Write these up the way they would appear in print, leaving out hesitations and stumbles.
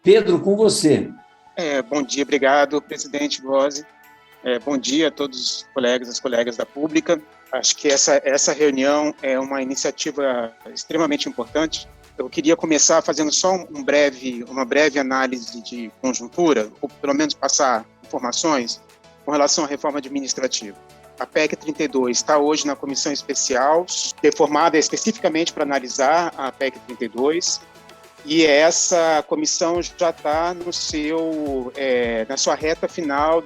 Pedro, com você. Bom dia, obrigado, presidente Gozzi. Bom dia a todos os colegas, as colegas da Pública. Acho que essa reunião é uma iniciativa extremamente importante. Eu queria começar fazendo só uma breve análise de conjuntura, ou pelo menos passar informações com relação à reforma administrativa. A PEC 32 está hoje na comissão especial, reformada especificamente para analisar a PEC 32, e essa comissão já está na sua reta final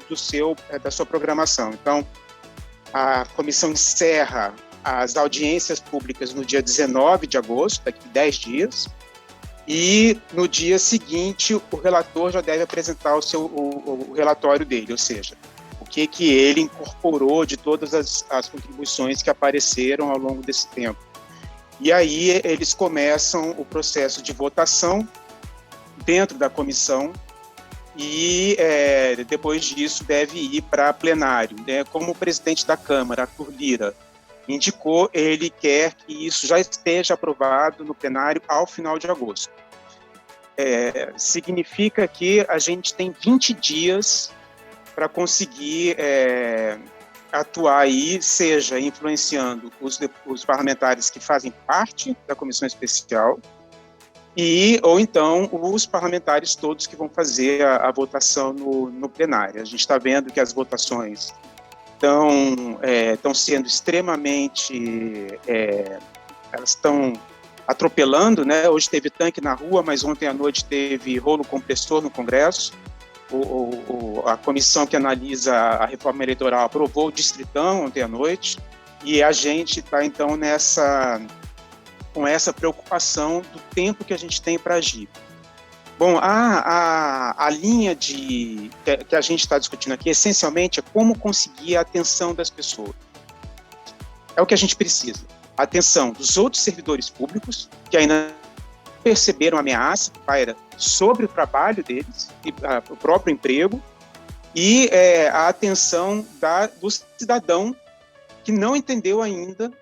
da sua programação. Então, a comissão encerra as audiências públicas no dia 19 de agosto, daqui a 10 dias, e no dia seguinte o relator já deve apresentar o relatório dele, ou seja, o que ele incorporou de todas as contribuições que apareceram ao longo desse tempo. E aí eles começam o processo de votação dentro da comissão e depois disso deve ir para plenário. Como o presidente da Câmara, Arthur Lira, indicou, ele quer que isso já esteja aprovado no plenário ao final de agosto. Significa que a gente tem 20 dias para conseguir atuar aí, seja influenciando os parlamentares que fazem parte da comissão especial, ou então os parlamentares todos que vão fazer a votação no plenário. A gente está vendo que as votações estão sendo extremamente... elas estão atropelando, né? Hoje teve tanque na rua, mas ontem à noite teve rolo compressor no Congresso. A comissão que analisa a reforma eleitoral aprovou o distritão ontem à noite, e a gente está, então, com essa preocupação do tempo que a gente tem para agir. Bom, a linha que a gente está discutindo aqui, essencialmente, é como conseguir a atenção das pessoas. É o que a gente precisa. A atenção dos outros servidores públicos, que ainda perceberam a ameaça que paira sobre o trabalho deles, o próprio emprego, e a atenção do cidadão que não entendeu ainda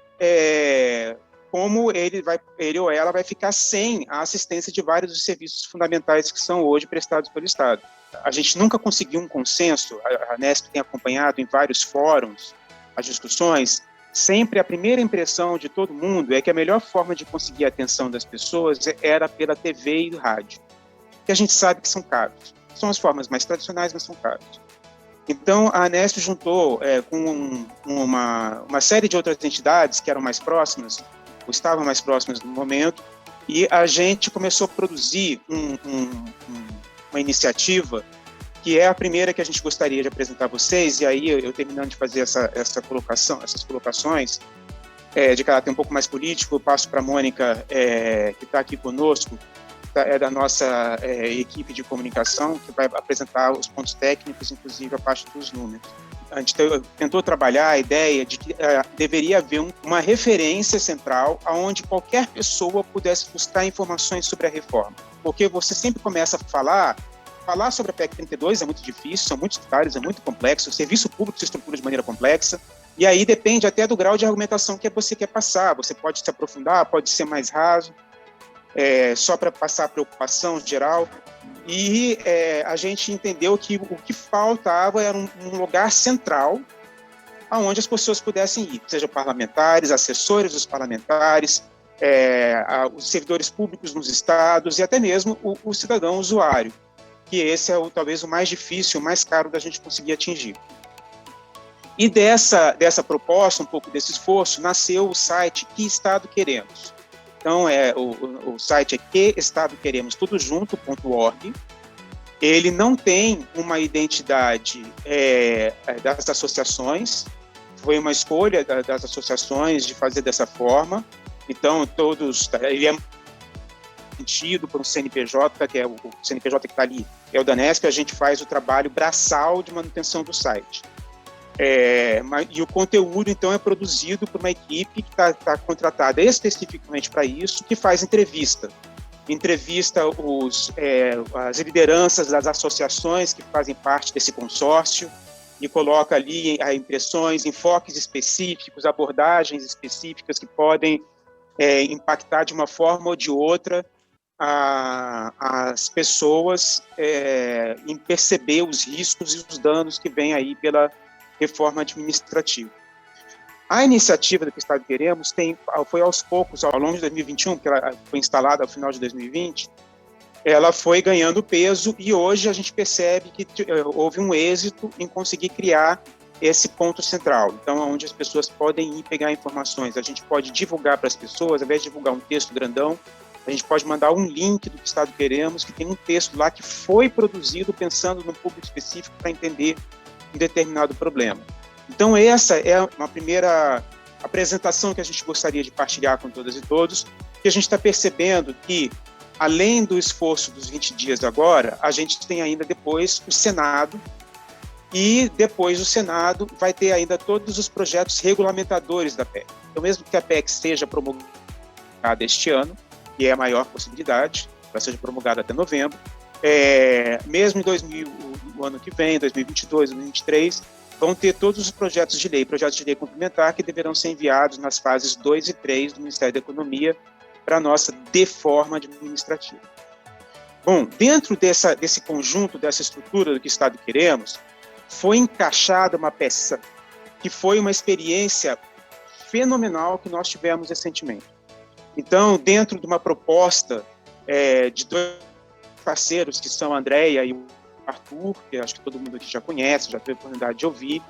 como ele ou ela vai ficar sem a assistência de vários dos serviços fundamentais que são hoje prestados pelo Estado. A gente nunca conseguiu um consenso, a Anesp tem acompanhado em vários fóruns as discussões. Sempre a primeira impressão de todo mundo é que a melhor forma de conseguir a atenção das pessoas era pela TV e rádio, que a gente sabe que são caros. São as formas mais tradicionais, mas são caros. Então, a Anesp juntou com uma série de outras entidades que eram mais próximas, ou estavam mais próximas no momento, e a gente começou a produzir uma iniciativa que é a primeira que a gente gostaria de apresentar a vocês, e aí eu terminando de fazer essas colocações de caráter um pouco mais político, eu passo para a Mônica, que está aqui conosco, da nossa equipe de comunicação, que vai apresentar os pontos técnicos, inclusive a parte dos números. A gente tentou trabalhar a ideia de que deveria haver uma referência central onde qualquer pessoa pudesse buscar informações sobre a reforma, porque você sempre começa a falar sobre a PEC 32 é muito difícil, são muitos detalhes, é muito complexo, o serviço público se estrutura de maneira complexa, e aí depende até do grau de argumentação que você quer passar. Você pode se aprofundar, pode ser mais raso, só para passar a preocupação geral. E a gente entendeu que o que faltava era um lugar central aonde as pessoas pudessem ir, sejam parlamentares, assessores dos parlamentares, os servidores públicos nos estados e até mesmo o cidadão usuário, que esse é talvez o mais difícil, o mais caro da gente conseguir atingir. E dessa proposta, um pouco desse esforço, nasceu o site Que Estado Queremos. Então, o site é queestadoqueremos, tudo junto.org. Ele não tem uma identidade das associações, foi uma escolha das associações de fazer dessa forma. Então, ele é sentido por um CNPJ, que é o CNPJ que está ali, é o da Anesp, a gente faz o trabalho braçal de manutenção do site. E o conteúdo, então, é produzido por uma equipe que está contratada especificamente para isso, que faz entrevista as lideranças das associações que fazem parte desse consórcio e coloca ali impressões, enfoques específicos, abordagens específicas que podem impactar de uma forma ou de outra as pessoas em perceber os riscos e os danos que vêm aí pela reforma administrativa. A iniciativa do que Estado Queremos foi aos poucos, ao longo de 2021, que ela foi instalada ao final de 2020, ela foi ganhando peso e hoje a gente percebe que houve um êxito em conseguir criar esse ponto central. Então, onde as pessoas podem ir pegar informações, a gente pode divulgar para as pessoas, ao invés de divulgar um texto grandão, a gente pode mandar um link do que Estado Queremos, que tem um texto lá que foi produzido pensando num público específico para entender um determinado problema. Então, essa é uma primeira apresentação que a gente gostaria de partilhar com todas e todos, que a gente está percebendo que, além do esforço dos 20 dias agora, a gente tem ainda depois o Senado, e depois do Senado vai ter ainda todos os projetos regulamentadores da PEC. Então, mesmo que a PEC seja promulgada este ano, que é a maior possibilidade, ela seja promulgada até novembro, mesmo em o ano que vem, 2022, 2023, vão ter todos os projetos de lei complementar que deverão ser enviados nas fases 2 e 3 do Ministério da Economia para a nossa deforma administrativa. Bom, dentro desse conjunto, dessa estrutura do que Estado Queremos, foi encaixada uma peça que foi uma experiência fenomenal que nós tivemos recentemente. Então, dentro de uma proposta de dois parceiros, que são a Andréia e o Arthur, que acho que todo mundo aqui já conhece, já teve a oportunidade de ouvir,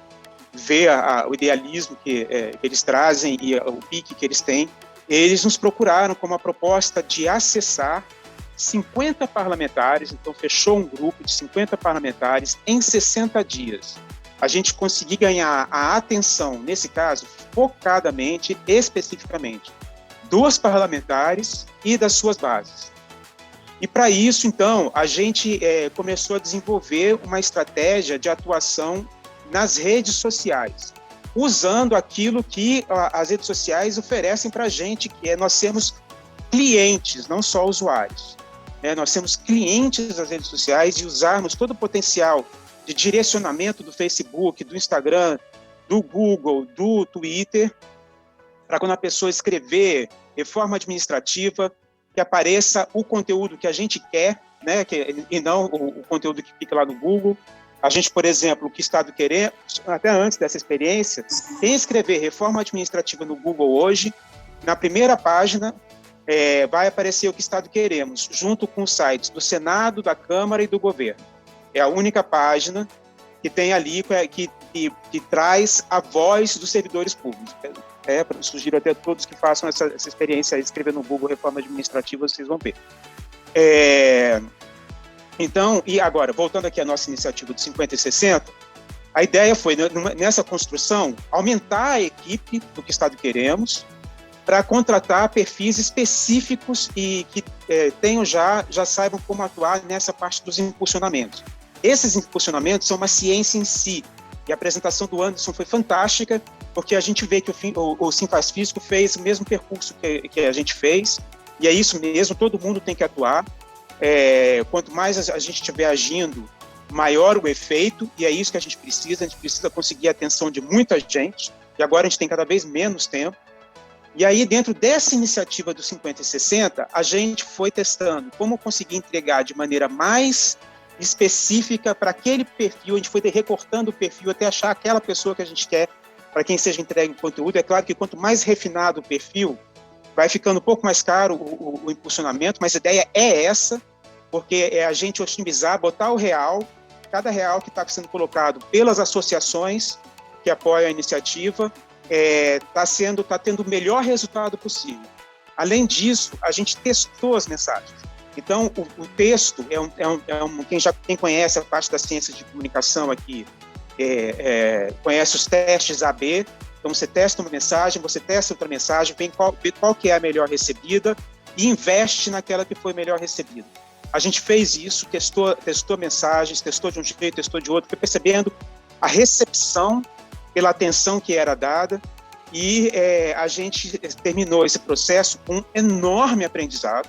ver o idealismo que eles trazem e o pique que eles têm, eles nos procuraram com uma proposta de acessar 50 parlamentares, então fechou um grupo de 50 parlamentares em 60 dias. A gente conseguiu ganhar a atenção, nesse caso, focadamente, especificamente, dos parlamentares e das suas bases. E para isso, então, a gente começou a desenvolver uma estratégia de atuação nas redes sociais, usando aquilo que as redes sociais oferecem para a gente, que é nós sermos clientes, não só usuários. Nós sermos clientes das redes sociais e usarmos todo o potencial de direcionamento do Facebook, do Instagram, do Google, do Twitter, para quando a pessoa escrever reforma administrativa, que apareça o conteúdo que a gente quer, e não o conteúdo que fica lá no Google. A gente, por exemplo, o que Estado Queremos, até antes dessa experiência, quem escrever reforma administrativa no Google hoje, na primeira página, vai aparecer o que Estado Queremos, junto com os sites do Senado, da Câmara e do Governo. É a única página que tem ali, que traz a voz dos servidores públicos. Sugiro até a todos que façam essa experiência aí, escrever no Google reforma administrativa, vocês vão ver. Então, e agora, voltando aqui à nossa iniciativa de 50 e 60, a ideia foi, nessa construção, aumentar a equipe do que Estado Queremos, para contratar perfis específicos e que já saibam como atuar nessa parte dos impulsionamentos. Esses impulsionamentos são uma ciência em si, e a apresentação do Anderson foi fantástica, porque a gente vê que o Simfaz Físico fez o mesmo percurso que a gente fez, e é isso mesmo, todo mundo tem que atuar. Quanto mais a gente estiver agindo, maior o efeito, e é isso que a gente precisa conseguir a atenção de muita gente, e agora a gente tem cada vez menos tempo. E aí, dentro dessa iniciativa do 50 e 60, a gente foi testando como conseguir entregar de maneira mais específica para aquele perfil, a gente foi recortando o perfil até achar aquela pessoa que a gente quer para quem seja entregue o conteúdo. É claro que quanto mais refinado o perfil, vai ficando um pouco mais caro o impulsionamento, mas a ideia é essa, porque é a gente otimizar, botar o real, cada real que está sendo colocado pelas associações que apoiam a iniciativa, está tendo o melhor resultado possível. Além disso, a gente testou as mensagens. Então, o texto quem conhece a parte das ciências de comunicação aqui, conhece os testes AB. Então, você testa uma mensagem, você testa outra mensagem, vê qual que é a melhor recebida e investe naquela que foi melhor recebida. A gente fez isso, testou mensagens, testou de um jeito, testou de outro, foi percebendo a recepção pela atenção que era dada, e a gente terminou esse processo com um enorme aprendizado.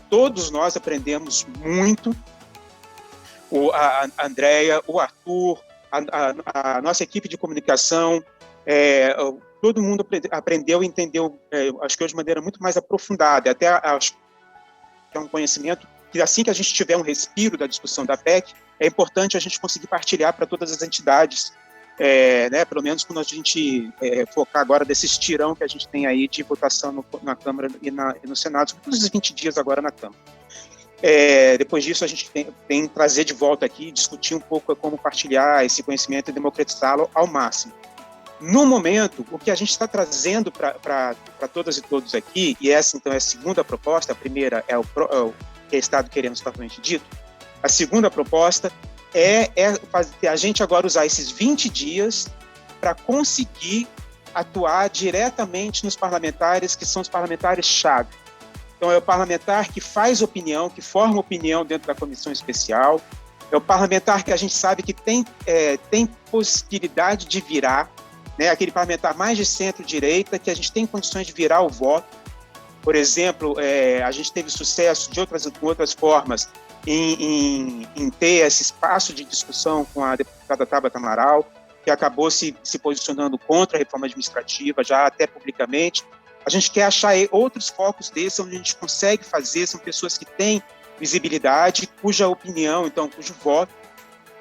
Todos nós aprendemos muito, a Andréia, o Arthur, a nossa equipe de comunicação, todo mundo aprendeu e entendeu, acho que hoje de maneira muito mais aprofundada, até é um conhecimento que, assim que a gente tiver um respiro da discussão da PEC, é importante a gente conseguir partilhar para todas as entidades, né, pelo menos quando a gente focar agora desse estirão que a gente tem aí de votação na Câmara e no Senado, todos os 20 dias agora na Câmara. Depois disso, a gente tem que trazer de volta aqui, discutir um pouco como partilhar esse conhecimento e democratizá-lo ao máximo. No momento, o que a gente está trazendo para todas e todos aqui, e essa então é a segunda proposta, a primeira é o que é Estado Queremos propriamente dito, a segunda proposta é a gente agora usar esses 20 dias para conseguir atuar diretamente nos parlamentares, que são os parlamentares-chave. Então, é o parlamentar que faz opinião, que forma opinião dentro da comissão especial, é o parlamentar que a gente sabe que tem possibilidade de virar, né, aquele parlamentar mais de centro-direita, que a gente tem condições de virar o voto. Por exemplo, a gente teve sucesso de outras formas em ter esse espaço de discussão com a deputada Tabata Amaral, que acabou se posicionando contra a reforma administrativa, já até publicamente. A gente quer achar outros focos desses, onde a gente consegue fazer, são pessoas que têm visibilidade, cuja opinião, então, cujo voto,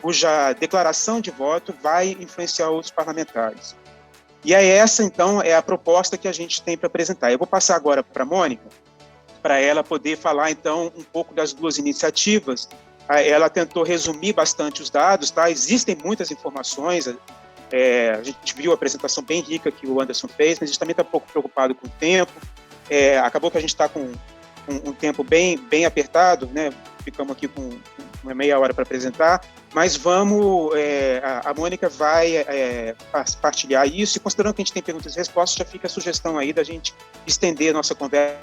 cuja declaração de voto vai influenciar outros parlamentares. E aí essa, então, é a proposta que a gente tem para apresentar. Eu vou passar agora para a Mônica, para ela poder falar, então, um pouco das duas iniciativas. Ela tentou resumir bastante os dados, tá? Existem muitas informações, a gente viu a apresentação bem rica que o Anderson fez, mas a gente também está um pouco preocupado com o tempo. Acabou que a gente está com um tempo bem apertado, né? Ficamos aqui com uma meia hora para apresentar, mas a Mônica vai partilhar isso, e considerando que a gente tem perguntas e respostas, já fica a sugestão aí da gente estender a nossa conversa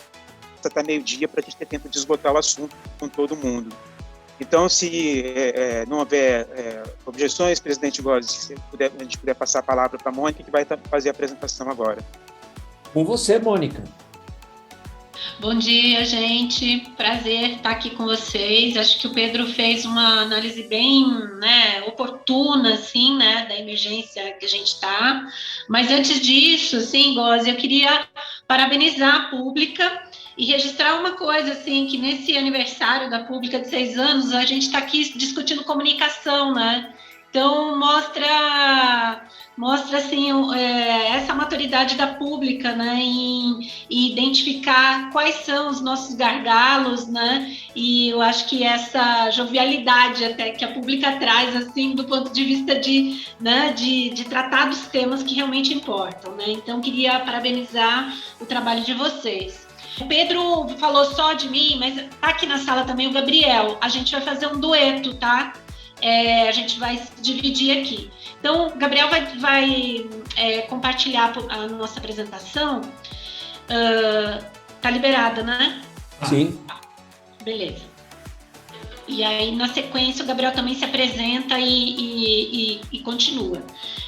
até meio-dia para a gente ter tempo de esgotar o assunto com todo mundo. Então, se não houver objeções, presidente Góes, se a gente puder passar a palavra para a Mônica, que vai fazer a apresentação agora. Com você, Mônica. Bom dia, gente. Prazer estar aqui com vocês. Acho que o Pedro fez uma análise bem, oportuna, assim, da emergência que a gente está. Mas antes disso, sim, Góes, eu queria parabenizar a Pública e registrar uma coisa, assim, que nesse aniversário da Pública de 6 anos, a gente está aqui discutindo comunicação, né? Então, mostra assim, essa maturidade da Pública, né, em identificar quais são os nossos gargalos, né, e eu acho que essa jovialidade até que a Pública traz, assim, do ponto de vista de tratar dos temas que realmente importam, né. Então, queria parabenizar o trabalho de vocês. O Pedro falou só de mim, mas tá aqui na sala também o Gabriel. A gente vai fazer um dueto, tá? A gente vai dividir aqui. Então, o Gabriel vai compartilhar a nossa apresentação. Tá liberada, né? Sim. Beleza. E aí, na sequência, o Gabriel também se apresenta e continua.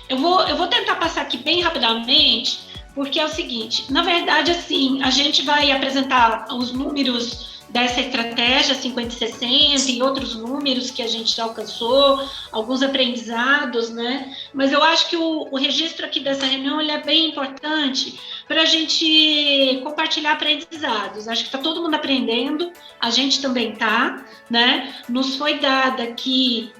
Eu vou tentar passar aqui bem rapidamente, porque é o seguinte, na verdade, assim, a gente vai apresentar os números dessa estratégia 50-60 e outros números que a gente já alcançou, alguns aprendizados, né? Mas eu acho que o registro aqui dessa reunião ele é bem importante para a gente compartilhar aprendizados. Acho que está todo mundo aprendendo, a gente também está, né? Nos foi dada aqui,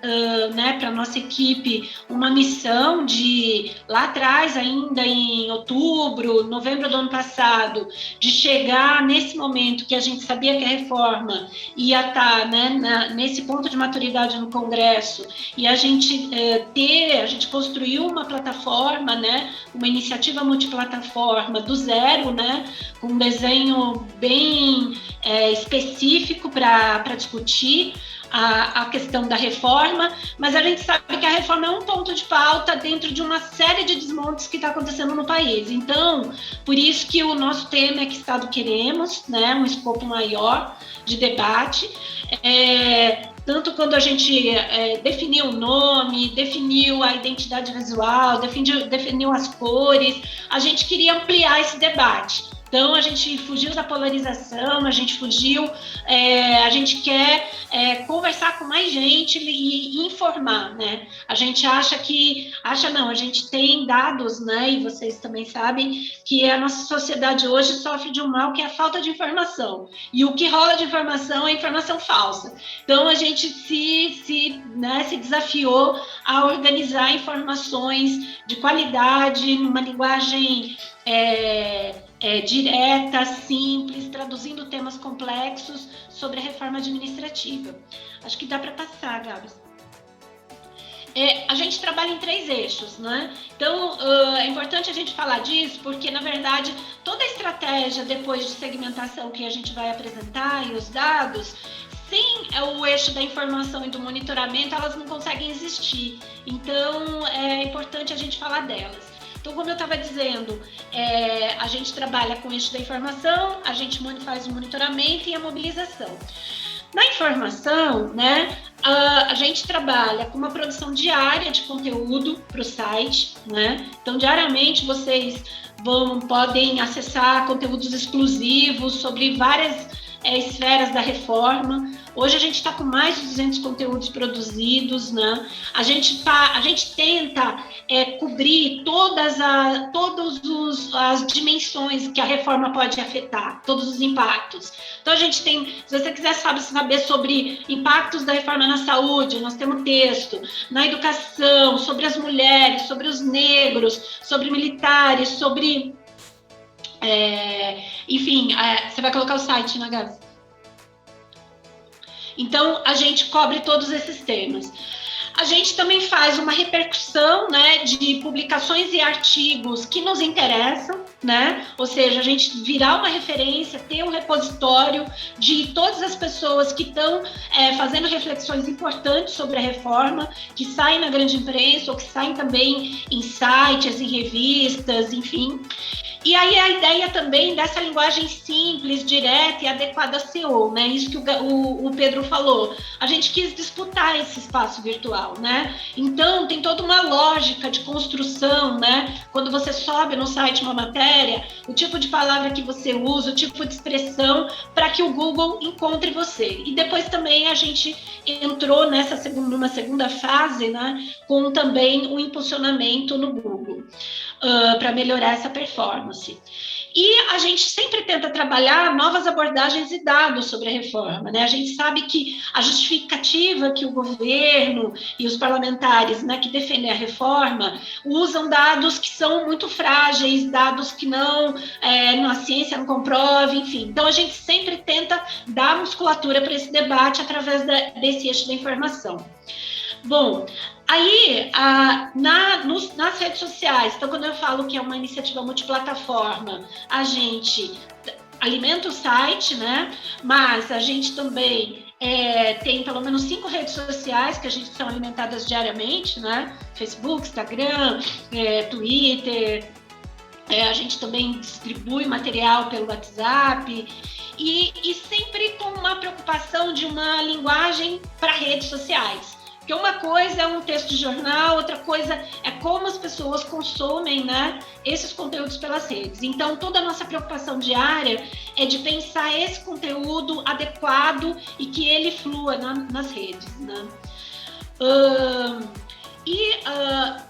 para a nossa equipe, uma missão de, lá atrás, ainda em outubro, novembro do ano passado, de chegar nesse momento que a gente sabia que a reforma ia estar, né, nesse ponto de maturidade no Congresso, e a gente construiu uma plataforma, né, uma iniciativa multiplataforma do zero, né, com um desenho bem específico para discutir a questão da reforma, mas a gente sabe que a reforma é um ponto de pauta dentro de uma série de desmontes que está acontecendo no país. Então, por isso que o nosso tema é Que Estado Queremos, né, um escopo maior de debate, tanto quando a gente definiu o nome, definiu a identidade visual, definiu as cores, a gente queria ampliar esse debate. Então, a gente fugiu da polarização, a gente quer conversar com mais gente e informar, né? A gente a gente tem dados, né? E vocês também sabem que a nossa sociedade hoje sofre de um mal que é a falta de informação. E o que rola de informação é informação falsa. Então, a gente se desafiou a organizar informações de qualidade, numa linguagem direta, simples, traduzindo temas complexos sobre a reforma administrativa. Acho que dá para passar, Gabs. A gente trabalha em 3 eixos, né? Então, é importante a gente falar disso, porque, na verdade, toda a estratégia depois de segmentação que a gente vai apresentar e os dados, sem o eixo da informação e do monitoramento, elas não conseguem existir. Então, é importante a gente falar delas. Então, como eu estava dizendo, a gente trabalha com o eixo da informação, a gente faz o monitoramento e a mobilização. Na informação, né, a gente trabalha com uma produção diária de conteúdo para o site, né? Então, diariamente, vocês podem acessar conteúdos exclusivos sobre várias esferas da reforma. Hoje a gente está com mais de 200 conteúdos produzidos, né? A gente tenta cobrir todas as dimensões que a reforma pode afetar, todos os impactos. Então a gente tem, se você quiser saber sobre impactos da reforma na saúde, nós temos texto, na educação, sobre as mulheres, sobre os negros, sobre militares, sobre enfim, você vai colocar o site, né, Gabi? Então, a gente cobre todos esses temas. A gente também faz uma repercussão, né, de publicações e artigos que nos interessam, né? Ou seja, a gente virar uma referência, ter um repositório de todas as pessoas que estão fazendo reflexões importantes sobre a reforma, que saem na grande imprensa ou que saem também em sites, em revistas, enfim. E aí a ideia também dessa linguagem simples, direta e adequada a SEO, né? Isso que o Pedro falou. A gente quis disputar esse espaço virtual, né? Então, tem toda uma lógica de construção, né? Quando você sobe no site uma matéria, o tipo de palavra que você usa, o tipo de expressão, para que o Google encontre você. E depois também a gente entrou numa segunda fase, né? Com também o impulsionamento no Google, para melhorar essa performance. E a gente sempre tenta trabalhar novas abordagens e dados sobre a reforma, né? A gente sabe que a justificativa que o governo e os parlamentares, né, que defendem a reforma usam dados que são muito frágeis, dados que a ciência não comprova, enfim. Então, a gente sempre tenta dar musculatura para esse debate através desse eixo da informação. Bom, aí, nas redes sociais, então quando eu falo que é uma iniciativa multiplataforma, a gente alimenta o site, né? Mas a gente também tem pelo menos 5 redes sociais que a gente são alimentadas diariamente, né? Facebook, Instagram, Twitter, a gente também distribui material pelo WhatsApp e sempre com uma preocupação de uma linguagem para redes sociais. Porque uma coisa é um texto de jornal, outra coisa é como as pessoas consomem, né, esses conteúdos pelas redes. Então, toda a nossa preocupação diária é de pensar esse conteúdo adequado e que ele flua nas redes, né?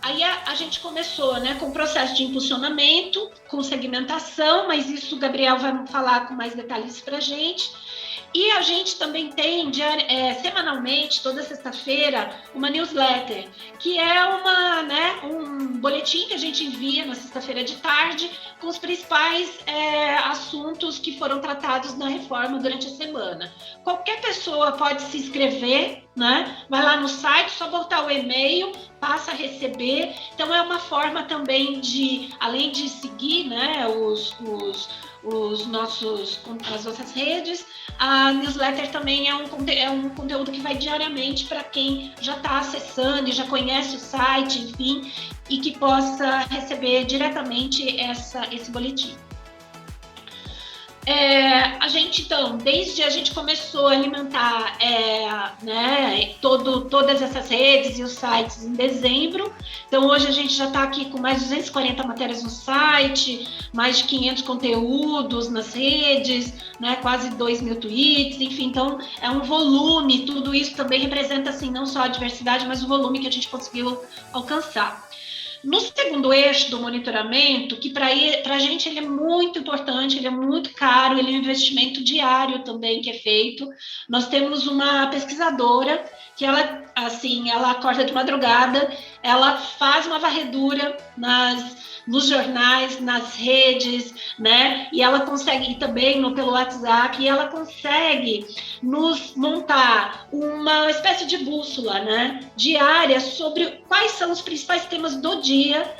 Aí a gente começou, né, com o processo de impulsionamento, com segmentação, mas isso o Gabriel vai falar com mais detalhes para a gente. E a gente também tem semanalmente, toda sexta-feira, uma newsletter, que é um boletim que a gente envia na sexta-feira de tarde com os principais assuntos que foram tratados na reforma durante a semana. Qualquer pessoa pode se inscrever, né? Vai lá no site, só botar o e-mail, passa a receber. Então, é uma forma também de, além de seguir, né, as nossas redes, a newsletter também é um conteúdo que vai diariamente para quem já está acessando e já conhece o site, enfim, e que possa receber diretamente esse boletim. A gente, então, desde a gente começou a alimentar todas essas redes e os sites em dezembro, então hoje a gente já está aqui com mais de 240 matérias no site, mais de 500 conteúdos nas redes, né, quase 2.000 tweets, enfim, então é um volume, tudo isso também representa, assim, não só a diversidade, mas o volume que a gente conseguiu alcançar. No segundo eixo do monitoramento, que para a gente ele é muito importante, ele é muito caro, ele é um investimento diário também que é feito. Nós temos uma pesquisadora que ela acorda de madrugada, ela faz uma varredura nos jornais, nas redes, né? E ela consegue, e também pelo WhatsApp, e ela consegue nos montar uma espécie de bússola, né, diária sobre quais são os principais temas do dia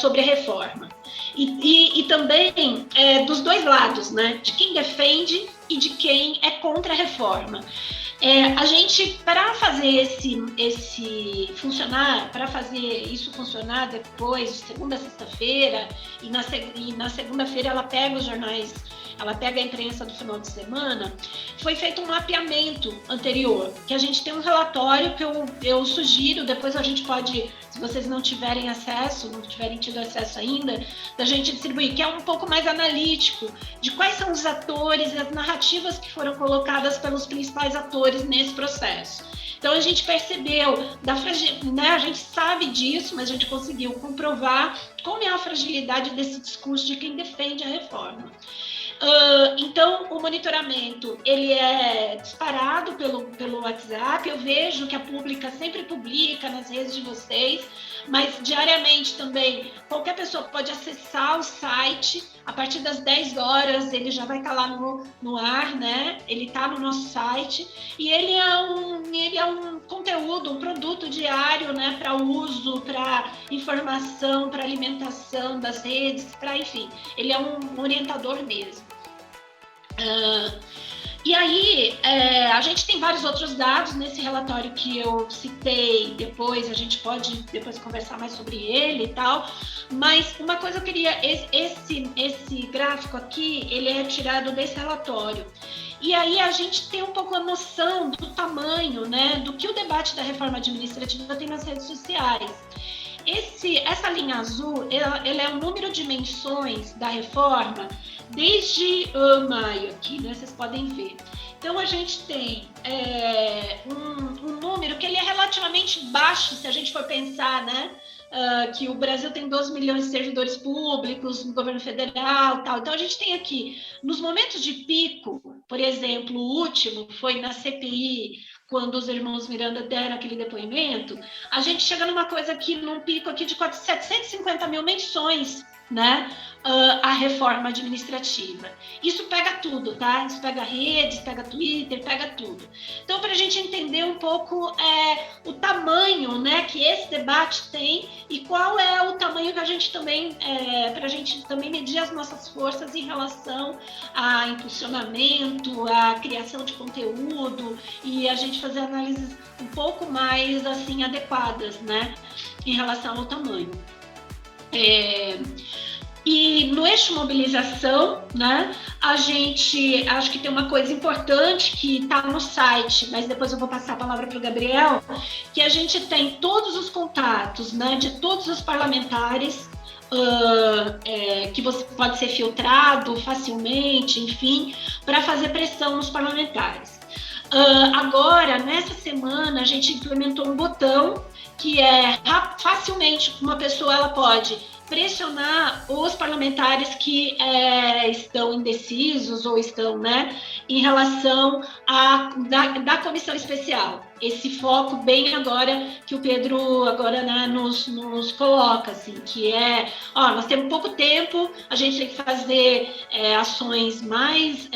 sobre a reforma. E também dos dois lados, né, de quem defende e de quem é contra a reforma. A gente, para fazer para fazer isso funcionar depois, de segunda a sexta-feira, e na segunda-feira ela pega os jornais, ela pega a imprensa do final de semana, foi feito um mapeamento anterior, que a gente tem um relatório que eu sugiro, depois a gente pode, se vocês não tiverem acesso, não tiverem tido acesso ainda, da gente distribuir, que é um pouco mais analítico, de quais são os atores e as narrativas que foram colocadas pelos principais atores nesse processo. Então a gente percebeu, né, a gente sabe disso, mas a gente conseguiu comprovar como é a fragilidade desse discurso de quem defende a reforma. Então, o monitoramento, ele é disparado pelo WhatsApp, eu vejo que a Pública sempre publica nas redes de vocês, mas diariamente também, qualquer pessoa pode acessar o site, a partir das 10 horas ele já vai estar lá no ar, né? Ele está no nosso site, e ele é um conteúdo, um produto diário, né? Para uso, para informação, para alimentação das redes, enfim, ele é um orientador mesmo. E aí, a gente tem vários outros dados nesse relatório que eu citei, depois a gente pode conversar mais sobre ele e tal, mas uma coisa eu queria, esse gráfico aqui, ele é tirado desse relatório, e aí a gente tem um pouco a noção do tamanho, né, do que o debate da reforma administrativa tem nas redes sociais. Essa linha azul, ela é o número de menções da reforma desde maio aqui, né? Vocês podem ver. Então, a gente tem um número que ele é relativamente baixo, se a gente for pensar, né? Que o Brasil tem 12 milhões de servidores públicos no governo federal, tal. Então, a gente tem aqui, nos momentos de pico, por exemplo, o último foi na CPI, quando os irmãos Miranda deram aquele depoimento, a gente chega numa coisa aqui, num pico aqui de 750 mil menções, né, a reforma administrativa. Isso pega tudo, tá? Isso pega redes, pega Twitter, pega tudo. Então, para a gente entender um pouco o tamanho, né, que esse debate tem e qual é o tamanho que a gente também, para a gente também medir as nossas forças em relação a impulsionamento, a criação de conteúdo e a gente fazer análises um pouco mais, assim, adequadas, né, em relação ao tamanho. E no eixo mobilização, né, a gente, acho que tem uma coisa importante que está no site, mas depois eu vou passar a palavra para o Gabriel, que a gente tem todos os contatos, né, de todos os parlamentares, que você pode ser filtrado facilmente, enfim, para fazer pressão nos parlamentares. Agora, nessa semana, a gente implementou um botão que facilmente uma pessoa ela pode pressionar os parlamentares que estão indecisos ou estão, né, em relação da comissão especial. Esse foco bem agora que o Pedro agora, né, nos coloca, assim, que nós temos pouco tempo, a gente tem que fazer ações mais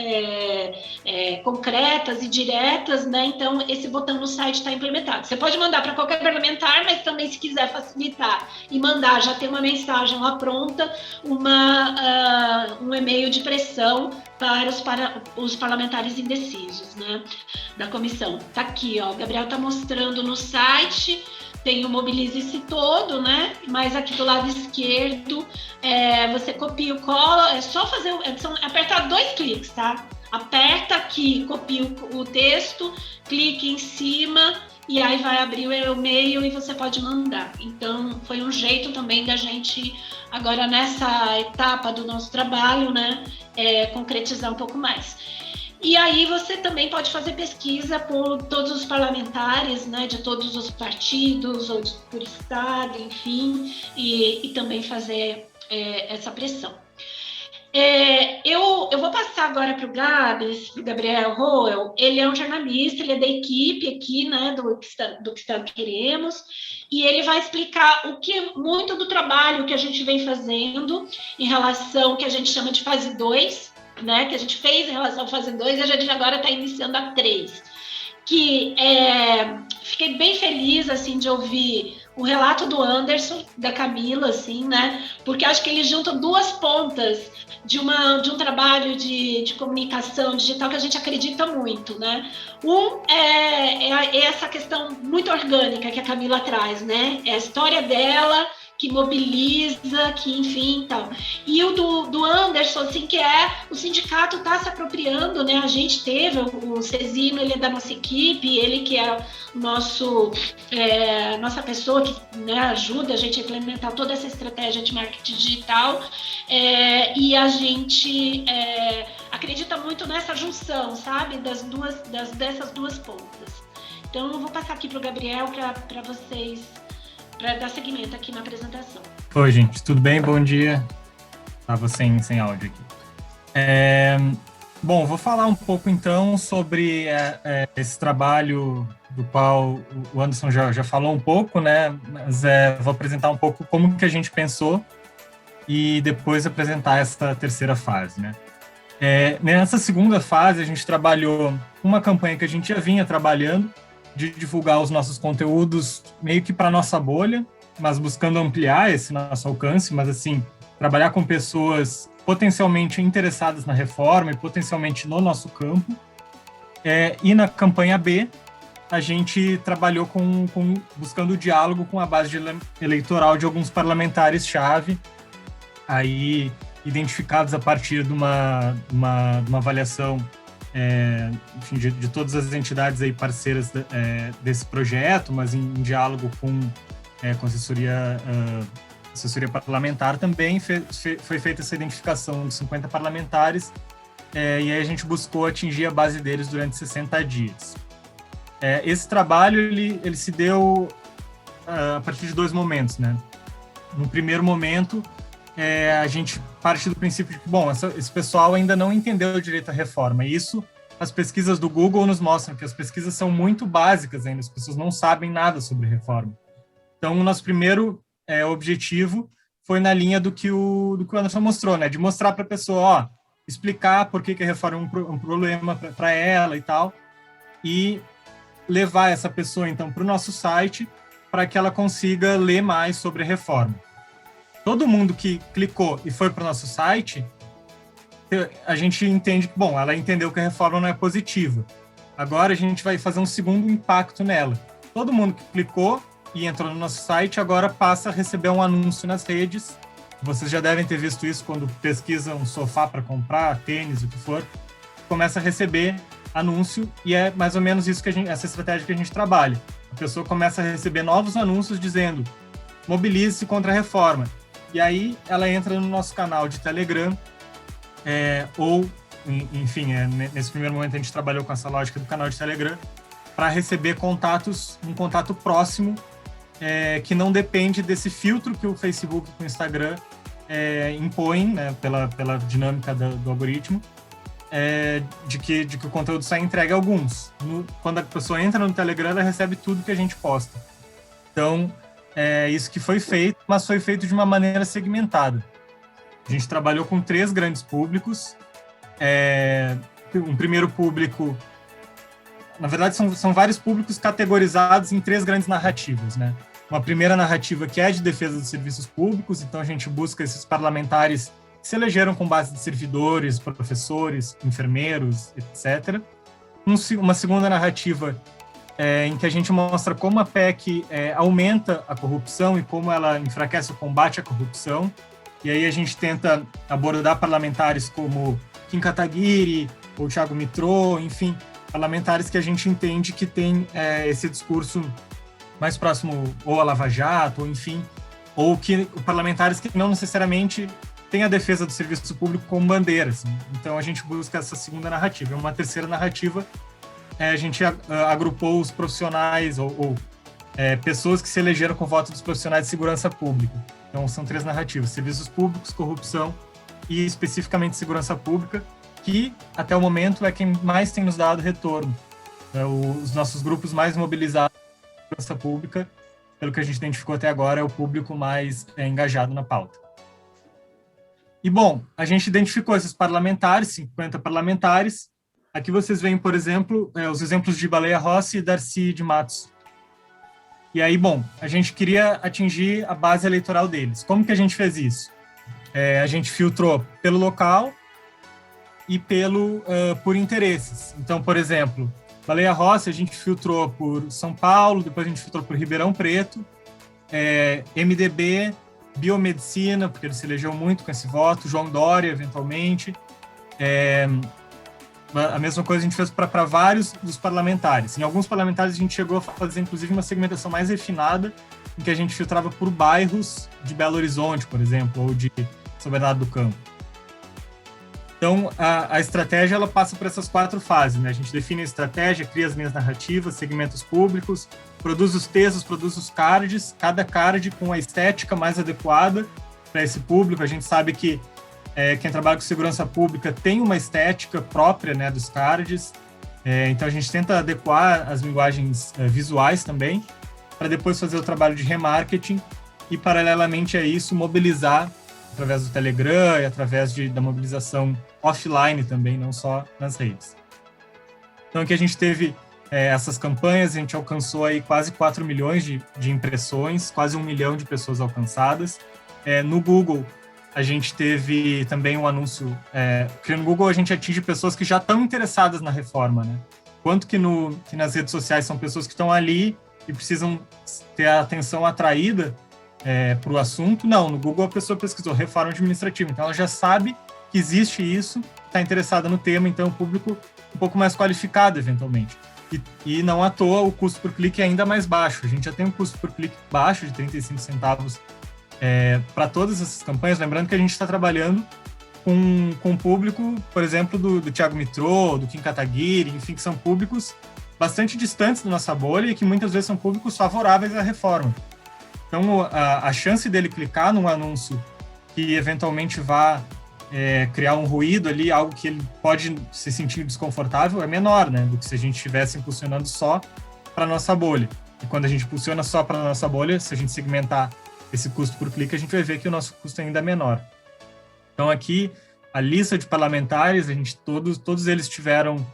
concretas e diretas, né? Então esse botão no site está implementado. Você pode mandar para qualquer parlamentar, mas também se quiser facilitar e mandar, já tem uma mensagem lá pronta, um e-mail de pressão para os parlamentares indecisos, né, da comissão. Tá aqui, ó, o Gabriel tá mostrando no site, tem o Mobilize-se todo, né, mas aqui do lado esquerdo, você copia o cola, é só fazer, apertar 2 cliques, tá? Aperta aqui, copia o texto, clique em cima e aí vai abrir o e-mail e você pode mandar. Então, foi um jeito também da gente, agora nessa etapa do nosso trabalho, né, concretizar um pouco mais. E aí você também pode fazer pesquisa por todos os parlamentares, né, de todos os partidos, ou por estado, enfim, e também fazer essa pressão. Eu vou passar agora para o Gabs, para o Gabriel Roel. Ele é um jornalista, ele é da equipe aqui, né, do que queremos, e ele vai explicar muito do trabalho que a gente vem fazendo em relação ao que a gente chama de fase 2, né, que a gente fez em relação à fase 2 e a gente agora está iniciando a 3. Fiquei bem feliz, assim, de ouvir o relato do Anderson, da Camila, assim, né, porque acho que ele junta 2 pontas de um trabalho de comunicação digital que a gente acredita muito, né. É essa questão muito orgânica que a Camila traz, né, é a história dela, que mobiliza, que enfim, tal. E o do Anderson, assim, que o sindicato está se apropriando, né? A gente teve o Cezino, ele é da nossa equipe, ele que é nossa pessoa que, né, ajuda a gente a implementar toda essa estratégia de marketing digital, e a gente acredita muito nessa junção, sabe? Dessas 2 pontas. Então, eu vou passar aqui para o Gabriel para vocês, para dar seguimento aqui na apresentação. Oi, gente, tudo bem? Bom dia. Estava sem áudio aqui. Bom, vou falar um pouco, então, sobre esse trabalho do qual o Anderson já falou um pouco, né? Mas vou apresentar um pouco como que a gente pensou e depois apresentar essa terceira fase, né? Nessa segunda fase, a gente trabalhou uma campanha que a gente já vinha trabalhando, de divulgar os nossos conteúdos meio que para nossa bolha, mas buscando ampliar esse nosso alcance, mas assim, trabalhar com pessoas potencialmente interessadas na reforma e potencialmente no nosso campo. E na campanha B, a gente trabalhou buscando o diálogo com a base eleitoral de alguns parlamentares-chave, aí identificados a partir de uma avaliação enfim, de todas as entidades aí parceiras desse projeto, mas em diálogo com assessoria parlamentar também, foi feita essa identificação de 50 parlamentares, e aí a gente buscou atingir a base deles durante 60 dias. Esse trabalho, ele se deu a partir de 2 momentos, né? No primeiro momento, a gente parte do princípio de que, bom, esse pessoal ainda não entendeu direito a reforma. E isso, as pesquisas do Google nos mostram que as pesquisas são muito básicas ainda, as pessoas não sabem nada sobre reforma. Então, o nosso primeiro objetivo foi na linha do que o Anderson mostrou, né? De mostrar para a pessoa, explicar por que a reforma é um problema para ela e tal, e levar essa pessoa, então, para o nosso site para que ela consiga ler mais sobre a reforma. Todo mundo que clicou e foi para o nosso site, a gente entende que, bom, ela entendeu que a reforma não é positiva. Agora a gente vai fazer um segundo impacto nela. Todo mundo que clicou e entrou no nosso site agora passa a receber um anúncio nas redes. Vocês já devem ter visto isso quando pesquisam um sofá para comprar, tênis, o que for. Começa a receber anúncio e é mais ou menos isso essa estratégia que a gente trabalha. A pessoa começa a receber novos anúncios dizendo: mobilize-se contra a reforma. E aí ela entra no nosso canal de Telegram, enfim, nesse primeiro momento a gente trabalhou com essa lógica do canal de Telegram para receber um contato próximo, que não depende desse filtro que o Facebook e o Instagram impõem, né, pela dinâmica do algoritmo, de que o conteúdo sai entregue a alguns. Quando a pessoa entra no Telegram, ela recebe tudo que a gente posta. Então, isso que foi feito, mas foi feito de uma maneira segmentada. A gente trabalhou com 3 grandes públicos. Um primeiro público... Na verdade, são vários públicos categorizados em 3 grandes narrativas, né? Uma primeira narrativa que é de defesa dos serviços públicos, então a gente busca esses parlamentares que se elegeram com base de servidores, professores, enfermeiros, etc. Uma segunda narrativa em que a gente mostra como a PEC aumenta a corrupção e como ela enfraquece o combate à corrupção. E aí a gente tenta abordar parlamentares como Kim Kataguiri ou Thiago Mitrô, enfim, parlamentares que a gente entende que tem esse discurso mais próximo ou a Lava Jato, ou enfim, ou que parlamentares que não necessariamente têm a defesa do serviço público como bandeira. Assim. Então a gente busca essa segunda narrativa. Uma terceira narrativa, a gente agrupou os profissionais ou pessoas que se elegeram com voto dos profissionais de segurança pública. Então são 3 narrativas: serviços públicos, corrupção e especificamente segurança pública, que até o momento é quem mais tem nos dado retorno. Os nossos grupos mais mobilizados na segurança pública, pelo que a gente identificou até agora, é o público mais engajado na pauta. E, bom, a gente identificou esses parlamentares, 50 parlamentares. Aqui vocês veem, por exemplo, os exemplos de Baleia Rossi e Darcy de Matos. E aí, bom, a gente queria atingir a base eleitoral deles. Como que a gente fez isso? A gente filtrou pelo local e por interesses. Então, por exemplo, Baleia Rossi a gente filtrou por São Paulo, depois a gente filtrou por Ribeirão Preto, MDB, biomedicina, porque ele se elegeu muito com esse voto, João Dória, eventualmente. A mesma coisa a gente fez para vários dos parlamentares. Em alguns parlamentares a gente chegou a fazer, inclusive, uma segmentação mais refinada, em que a gente filtrava por bairros de Belo Horizonte, por exemplo, ou de São Bernardo do Campo. Então, a estratégia ela passa por essas 4 fases, né? A gente define a estratégia, cria as linhas narrativas, segmentos públicos, produz os textos, produz os cards, cada card com a estética mais adequada para esse público. A gente sabe que quem trabalha com segurança pública tem uma estética própria, né, dos cards, então a gente tenta adequar as linguagens visuais também, para depois fazer o trabalho de remarketing e, paralelamente a isso, mobilizar através do Telegram e através da mobilização offline também, não só nas redes. Então aqui a gente teve essas campanhas, a gente alcançou aí quase 4 milhões de impressões, quase 1 milhão de pessoas alcançadas. No Google, a gente teve também um anúncio, porque no Google a gente atinge pessoas que já estão interessadas na reforma, né? Quanto que nas redes sociais são pessoas que estão ali e precisam ter a atenção atraída para o assunto. Não, no Google a pessoa pesquisou reforma administrativa, então ela já sabe que existe isso, está interessada no tema, então é um público um pouco mais qualificado, eventualmente. E não à toa o custo por clique é ainda mais baixo. A gente já tem um custo por clique baixo de 35 centavos para todas essas campanhas, lembrando que a gente está trabalhando com o público, por exemplo, do Thiago Mitrô, do Kim Kataguiri, enfim, que são públicos bastante distantes da nossa bolha e que muitas vezes são públicos favoráveis à reforma. Então, a chance dele clicar num anúncio que eventualmente vá criar um ruído ali, algo que ele pode se sentir desconfortável, é menor, né, do que se a gente estivesse impulsionando só para a nossa bolha. E quando a gente impulsiona só para a nossa bolha, se a gente segmentar esse custo por clique, a gente vai ver que o nosso custo ainda é menor. Então, aqui, a lista de parlamentares, todos eles tiveram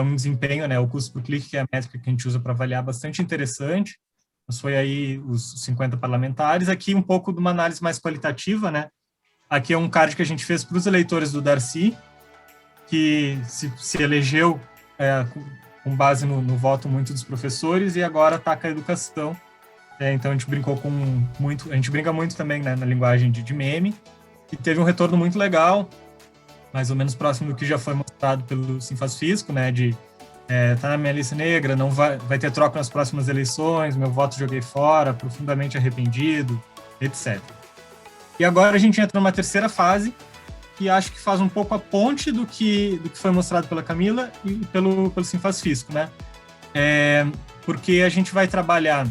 um desempenho, né, o custo por clique, que é a métrica que a gente usa para avaliar, bastante interessante. Mas foi aí os 50 parlamentares. Aqui, um pouco de uma análise mais qualitativa, né? Aqui é um card que a gente fez para os eleitores do Darcy, que se elegeu com base no voto muito dos professores e agora ataca a educação. Então a gente brinca muito também, né, na linguagem de meme, e teve um retorno muito legal, mais ou menos próximo do que já foi mostrado pelo Sinfaz Fisco, né, tá na minha lista negra, não vai ter troca nas próximas eleições, meu voto joguei fora, profundamente arrependido, etc. E agora a gente entra numa terceira fase, que acho que faz um pouco a ponte do que foi mostrado pela Camila e pelo Sinfaz Fisco, né? Porque a gente vai trabalhar,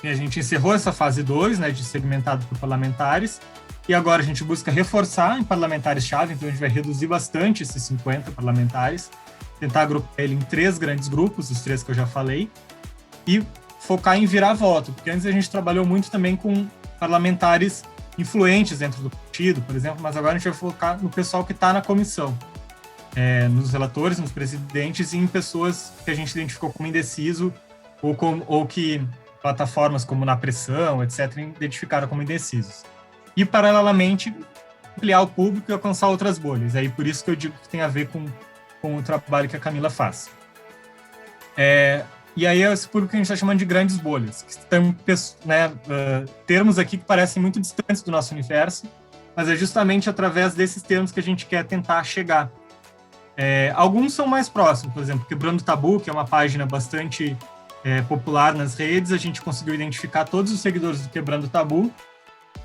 a gente encerrou essa fase 2, né, de segmentado por parlamentares, e agora a gente busca reforçar em parlamentares-chave, então a gente vai reduzir bastante esses 50 parlamentares, tentar agrupar ele em 3 grandes grupos, os 3 que eu já falei, e focar em virar voto, porque antes a gente trabalhou muito também com parlamentares influentes dentro do partido, por exemplo, mas agora a gente vai focar no pessoal que está na comissão, nos relatores, nos presidentes e em pessoas que a gente identificou como indeciso ou que plataformas como Na Pressão, etc., identificaram como indecisos. E, paralelamente, ampliar o público e alcançar outras bolhas. Aí por isso que eu digo que tem a ver com o trabalho que a Camila faz. E aí é esse público que a gente está chamando de grandes bolhas, que tem, né, termos aqui que parecem muito distantes do nosso universo, mas é justamente através desses termos que a gente quer tentar chegar. Alguns são mais próximos, por exemplo, Quebrando o Tabu, que é uma página bastante popular nas redes, a gente conseguiu identificar todos os seguidores do Quebrando o Tabu,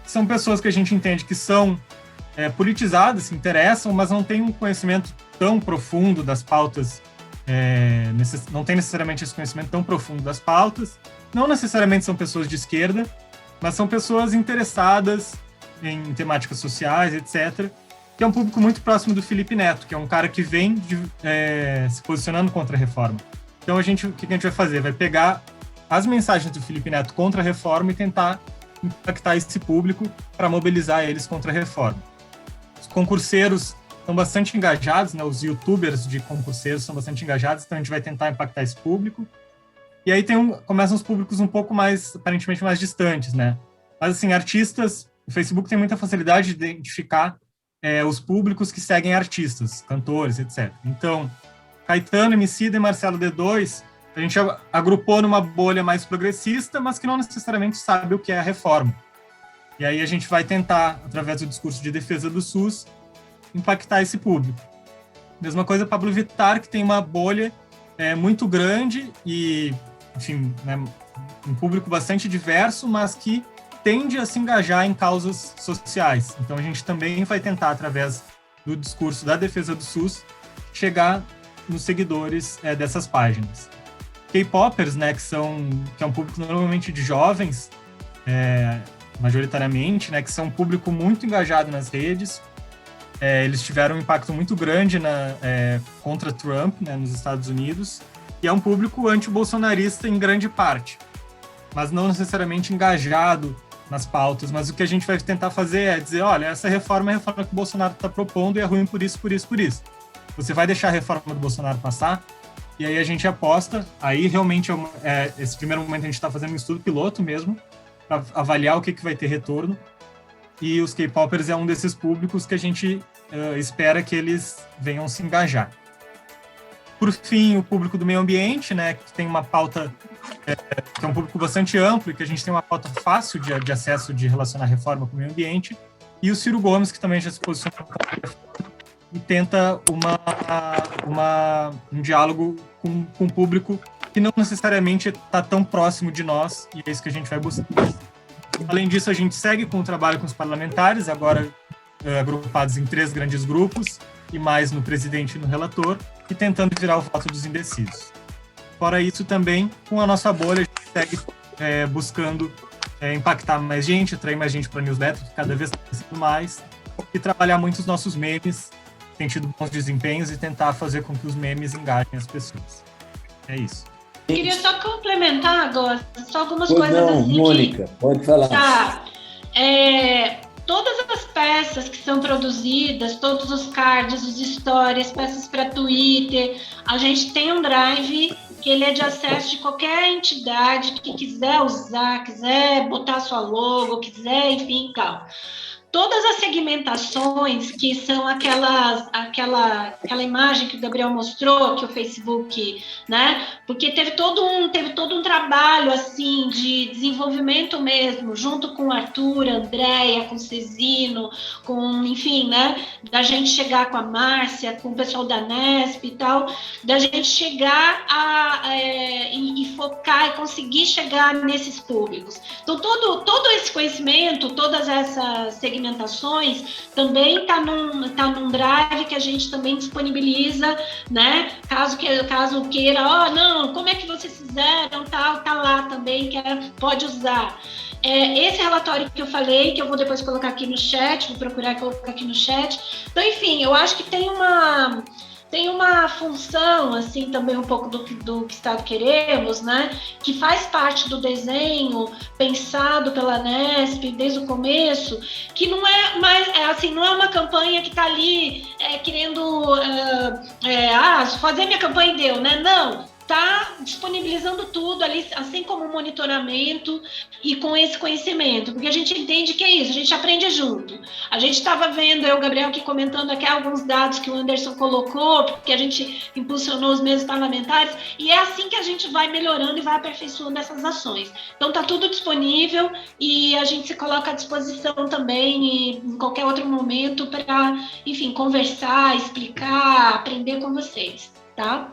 que são pessoas que a gente entende que são politizadas, se interessam, mas não têm um conhecimento tão profundo das pautas, não tem necessariamente esse conhecimento tão profundo das pautas, não necessariamente são pessoas de esquerda, mas são pessoas interessadas em temáticas sociais, etc., que é um público muito próximo do Felipe Neto, que é um cara que vem se posicionando contra a reforma. Então, o que a gente vai fazer? Vai pegar as mensagens do Felipe Neto contra a reforma e tentar impactar esse público para mobilizar eles contra a reforma. Os concurseiros estão bastante engajados, né? Os youtubers de concurseiros são bastante engajados, então a gente vai tentar impactar esse público. E aí começam os públicos um pouco mais, aparentemente mais distantes, né? Mas, assim, artistas, o Facebook tem muita facilidade de identificar os públicos que seguem artistas, cantores, etc. Então, Caetano, Emicida e Marcelo D2, a gente agrupou numa bolha mais progressista, mas que não necessariamente sabe o que é a reforma. E aí a gente vai tentar, através do discurso de defesa do SUS, impactar esse público. Mesma coisa Pablo Vittar, que tem uma bolha muito grande e, enfim, né, um público bastante diverso, mas que tende a se engajar em causas sociais. Então a gente também vai tentar, através do discurso da defesa do SUS, chegar nos seguidores dessas páginas. K-popers, né, que é um público normalmente de jovens, majoritariamente, né, que são um público muito engajado nas redes. Eles tiveram um impacto muito grande contra Trump, né, nos Estados Unidos, e é um público anti-bolsonarista em grande parte, mas não necessariamente engajado nas pautas. Mas o que a gente vai tentar fazer é dizer, olha, essa reforma é a reforma que o Bolsonaro está propondo e é ruim por isso, por isso, por isso. Você vai deixar a reforma do Bolsonaro passar? E aí a gente aposta, aí realmente esse primeiro momento a gente está fazendo um estudo piloto mesmo, para avaliar o que vai ter retorno, e os K-popers é um desses públicos que a gente espera que eles venham se engajar. Por fim, o público do meio ambiente, né, que tem uma pauta, que é um público bastante amplo, e que a gente tem uma pauta fácil de acesso de relacionar a reforma com o meio ambiente, e o Ciro Gomes, que também já se posiciona e tenta um diálogo com um público que não necessariamente está tão próximo de nós, e é isso que a gente vai buscar. Além disso, a gente segue com o trabalho com os parlamentares, agora agrupados em 3 grandes grupos, e mais no presidente e no relator, e tentando virar o voto dos indecisos. Fora isso, também, com a nossa bolha, a gente segue buscando impactar mais gente, atrair mais gente para a newsletter, que cada vez está crescendo mais, e trabalhar muito os nossos memes, tem tido bons desempenhos, e tentar fazer com que os memes engajem as pessoas. É isso. Eu queria só complementar agora, só algumas coisas assim. Mônica, pode falar. Tá. Todas as peças que são produzidas, todos os cards, os stories, peças para Twitter, a gente tem um drive que ele é de acesso de qualquer entidade que quiser usar, quiser botar sua logo, quiser, enfim, tal. Todas as segmentações, que são aquela imagem que o Gabriel mostrou, que o Facebook, né? Porque teve todo um trabalho assim de desenvolvimento mesmo, junto com o Arthur, Andréia, com o Cezino, com, enfim, né? Da gente chegar com a Márcia, com o pessoal da Nesp e tal, da gente chegar e focar e conseguir chegar nesses públicos. Então, todo esse conhecimento, todas essas segmentações também está num drive que a gente também disponibiliza, né? Caso queira, não, como é que vocês fizeram, tá lá também, pode usar. Esse relatório que eu falei, que eu vou depois colocar aqui no chat, vou procurar colocar aqui no chat. Então, enfim, eu acho que tem uma função, assim, também um pouco do que Estado queremos, né? Que faz parte do desenho pensado pela Nesp desde o começo, que não é mais, assim, não é uma campanha que está ali querendo fazer minha campanha e deu, né? Não, está disponibilizando tudo ali, assim como o monitoramento e com esse conhecimento, porque a gente entende que é isso, a gente aprende junto. A gente estava vendo, eu e o Gabriel aqui comentando aqui alguns dados que o Anderson colocou, porque a gente impulsionou os meses parlamentares, e é assim que a gente vai melhorando e vai aperfeiçoando essas ações. Então está tudo disponível e a gente se coloca à disposição também e em qualquer outro momento para, enfim, conversar, explicar, aprender com vocês, tá?